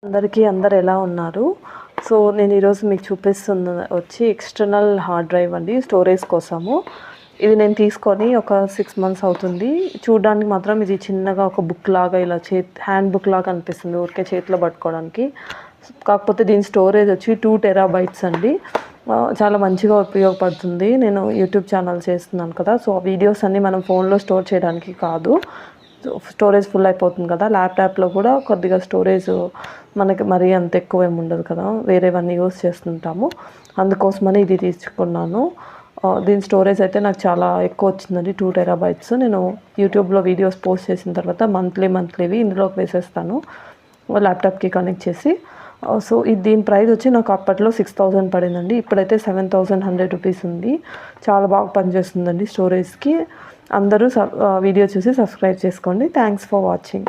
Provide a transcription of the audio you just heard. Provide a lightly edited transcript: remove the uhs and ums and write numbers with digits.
అందరూ ఎలా ఉన్నారు? సో నేను ఈరోజు మీకు చూపిస్తున్న వచ్చి ఎక్స్టర్నల్ హార్డ్ డ్రైవ్ అండి, స్టోరేజ్ కోసము. ఇది నేను తీసుకొని ఒక 6 months అవుతుంది. చూడడానికి మాత్రం ఇది చిన్నగా ఒక బుక్ లాగా ఇలా హ్యాండ్ బుక్ లాగా అనిపిస్తుంది, ఊరికే చేతిలో పట్టుకోవడానికి. కాకపోతే దీని స్టోరేజ్ వచ్చి 2 terabytes అండి. చాలా మంచిగా ఉపయోగపడుతుంది. నేను యూట్యూబ్ ఛానల్ చేస్తున్నాను కదా, సో ఆ వీడియోస్ అన్నీ మనం ఫోన్లో స్టోర్ చేయడానికి కాదు, స్టోరేజ్ ఫుల్ అయిపోతుంది కదా. ల్యాప్టాప్లో కూడా కొద్దిగా స్టోరేజ్ మనకి మరీ అంత ఎక్కువ ఏమి ఉండదు కదా, వేరేవన్నీ యూస్ చేస్తుంటాము. అందుకోసమని ఇది తీసుకున్నాను. దీని స్టోరేజ్ అయితే నాకు చాలా ఎక్కువ వచ్చిందండి, 2 terabytes. నేను యూట్యూబ్లో వీడియోస్ పోస్ట్ చేసిన తర్వాత మంత్లీవి ఇందులోకి వేసేస్తాను ల్యాప్టాప్కి కనెక్ట్ చేసి. సో దీని ప్రైస్ వచ్చి నాకు అప్పట్లో 6,000 పడిందండి. ఇప్పుడైతే 7,100 రూపీస్ ఉంది. చాలా బాగా పనిచేస్తుందండి స్టోరేజ్కి. అందరూ వీడియో చూసి సబ్స్క్రైబ్ చేసుకోండి. Thanks for watching.